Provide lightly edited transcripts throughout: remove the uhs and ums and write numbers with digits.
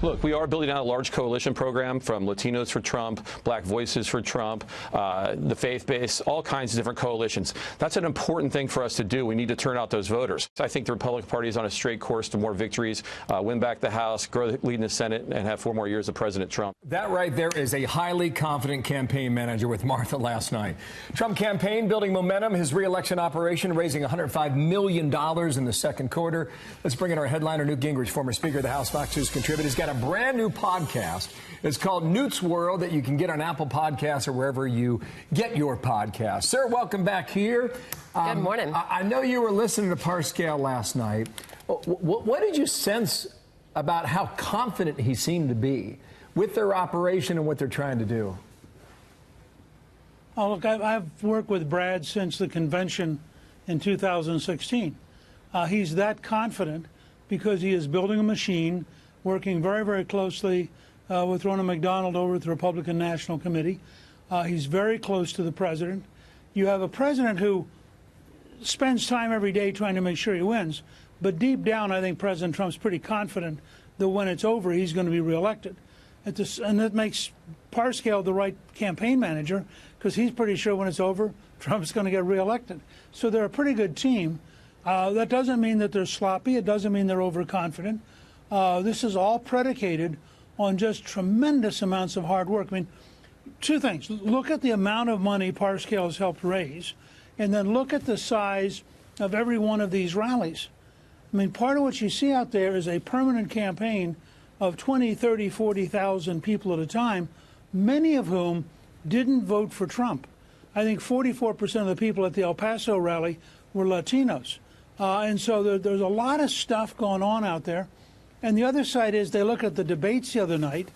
Look, we are building out a large coalition program from Latinos for Trump, Black Voices for Trump, the faith-based, all kinds of different coalitions. That's an important thing for us to do. We need to turn out those voters. I think the Republican Party is on a straight course to more victories, win back the House, grow the lead in the Senate, and have 4 more years of President Trump. That right there is a highly confident campaign manager with Martha last night. Trump campaign building momentum, his re-election operation raising $105 million in the second quarter. Let's bring in our headliner, Newt Gingrich, former Speaker of the House, Fox News contributor. He's got a brand new podcast. It's called Newt's World that you can get on Apple Podcasts or wherever you get your podcasts. Sir, welcome back here. Good morning. I know you were listening to Parscale last night. What did you sense about how confident he seemed to be with their operation and what they're trying to do? Oh, look, I've worked with Brad since the convention in 2016. He's that confident because he is building a machine, working very, very closely with Ronna McDonald over at the Republican National Committee. He's very close to the president. You have a president who spends time every day trying to make sure he wins, but deep down, I think President Trump's pretty confident that when it's over, he's going to be reelected. And that makes Parscale the right campaign manager because he's pretty sure when it's over, Trump's going to get reelected. So they're a pretty good team. That doesn't mean that they're sloppy. It doesn't mean they're overconfident. This is all predicated on just tremendous amounts of hard work. I mean, 2 things. Look at the amount of money Parscale has helped raise, and then look at the size of every one of these rallies. I mean, part of what you see out there is a permanent campaign of 20, 30, 40,000 people at a time, many of whom didn't vote for Trump. I think 44% of the people at the El Paso rally were Latinos. And so there's a lot of stuff going on out there. And the other side is they look at the debates the other night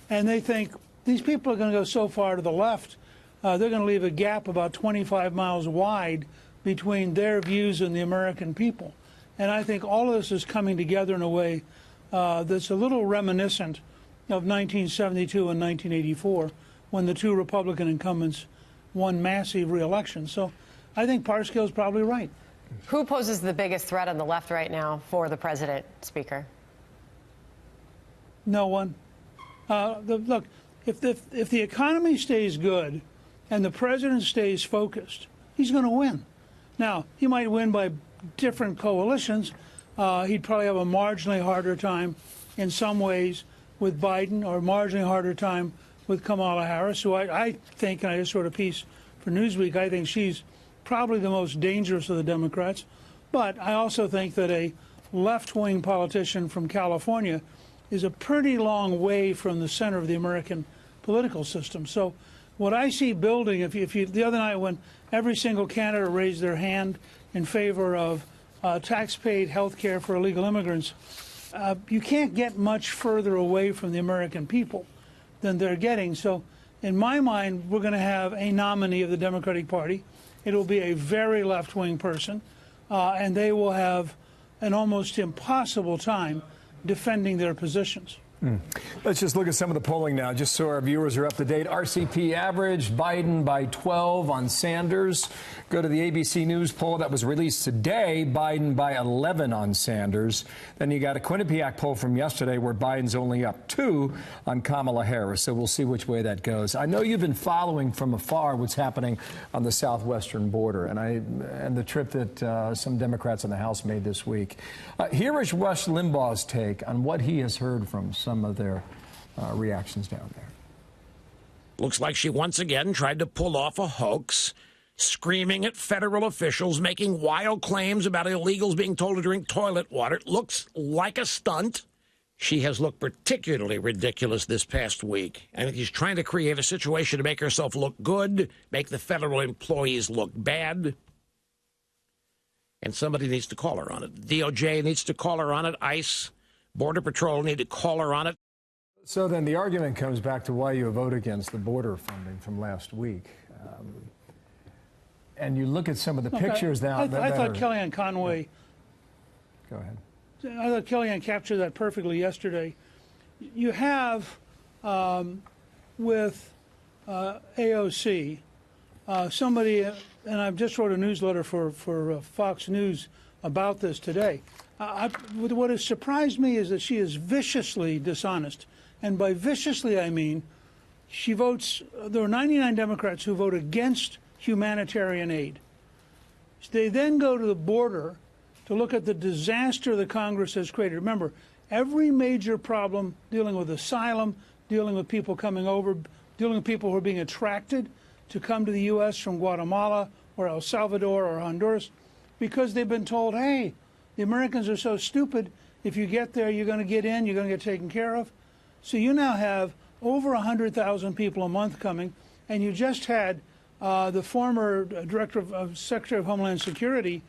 and they think these people are going to go so far to the left, they're going to leave a gap about 25 miles wide between their views and the American people. And I think all of this is coming together in a way that's a little reminiscent of 1972 and 1984 when the 2 Republican incumbents won massive re-elections. So I think Parscale's probably right. Who poses the biggest threat on the left right now for the president, Speaker? No one. Look, if the economy stays good and the president stays focused, he's going to win. Now, he might win by different coalitions. He'd probably have a marginally harder time in some ways with Biden or a marginally harder time with Kamala Harris, who I think, and I just wrote a piece for Newsweek, I think she's probably the most dangerous of the Democrats. But I also think that a left-wing politician from California is a pretty long way from the center of the American political system. So what I see building, if you the other night when every single candidate raised their hand in favor of tax-paid health care for illegal immigrants, you can't get much further away from the American people than they're getting. So in my mind, we're going to have a nominee of the Democratic Party. It will be a very left-wing person, and they will have an almost impossible time defending their positions. Let's just look at some of the polling now, just so our viewers are up to date. RCP average, Biden by 12 on Sanders. Go to the ABC News poll that was released today, Biden by 11 on Sanders. Then you got a Quinnipiac poll from yesterday where Biden's only up 2 on Kamala Harris. So we'll see which way that goes. I know you've been following from afar what's happening on the southwestern border and the trip that some Democrats in the House made this week. Here is Rush Limbaugh's take on what he has heard from some of their reactions down there. Looks like she once again tried to pull off a hoax, screaming at federal officials, making wild claims about illegals being told to drink toilet water. Looks like a stunt. She has looked particularly ridiculous this past week. I think she's trying to create a situation to make herself look good, make the federal employees look bad. And somebody needs to call her on it. DOJ needs to call her on it. ICE, Border Patrol need to call her on it. So then the argument comes back to why you vote against the border funding from last week. And you look at some of the pictures now. I thought Kellyanne Conway. Go ahead. I thought Kellyanne captured that perfectly yesterday. You have with AOC somebody, and I've just wrote a newsletter for Fox News about this today. What has surprised me is that she is viciously dishonest. And by viciously, I mean she votes, there are 99 Democrats who vote against humanitarian aid. They then go to the border to look at the disaster the Congress has created. Remember, every major problem dealing with asylum, dealing with people coming over, dealing with people who are being attracted to come to the U.S. from Guatemala or El Salvador or Honduras, because they've been told, hey, the Americans are so stupid, if you get there, you're going to get in, you're going to get taken care of. So you now have over 100,000 people a month coming, and you just had the former director of Secretary of Homeland Security,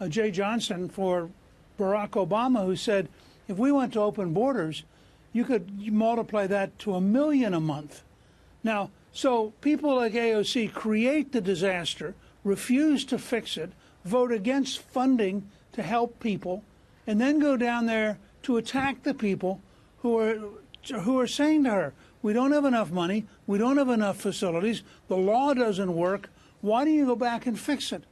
Jay Johnson, for Barack Obama, who said, if we went to open borders, you could multiply that to 1 million a month. Now, so people like AOC create the disaster, refuse to fix it, vote against funding to help people, and then go down there to attack the people who are saying to her, we don't have enough money, we don't have enough facilities, the law doesn't work, why don't you go back and fix it?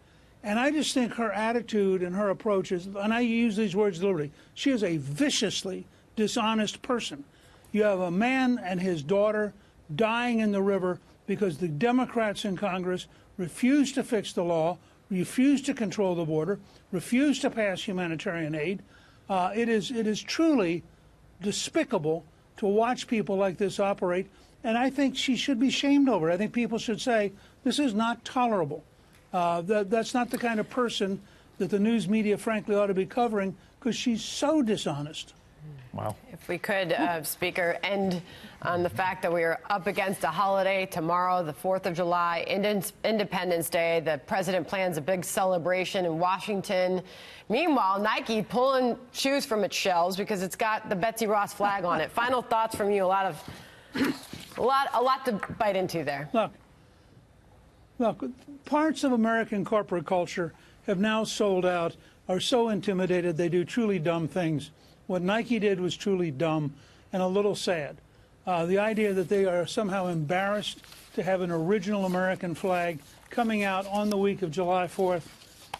And I just think her attitude and her approach is, and I use these words deliberately, she is a viciously dishonest person. You have a man and his daughter dying in the river because the Democrats in Congress refuse to fix the law, refuse to control the border, refuse to pass humanitarian aid. It is truly despicable to watch people like this operate, and I think she should be shamed over it. I think people should say, this is not tolerable. That's not the kind of person that the news media, frankly, ought to be covering, because she's so dishonest. Wow. If we could, Speaker, end on the fact that we are up against a holiday tomorrow, the 4th of July, Independence Day. The president plans a big celebration in Washington. Meanwhile, Nike pulling shoes from its shelves because it's got the Betsy Ross flag on it. Final thoughts from you. A lot to bite into there. Look, parts of American corporate culture have now sold out, are so intimidated they do truly dumb things. What Nike did was truly dumb and a little sad. The idea that they are somehow embarrassed to have an original American flag coming out on the week of July 4th,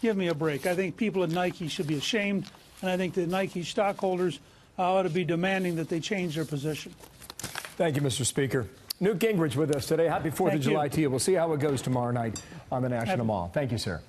give me a break. I think people at Nike should be ashamed, and I think the Nike stockholders ought to be demanding that they change their position. Thank you, Mr. Speaker. Newt Gingrich with us today. Happy 4th of July to you. We'll see how it goes tomorrow night on the National Mall. Thank you, sir.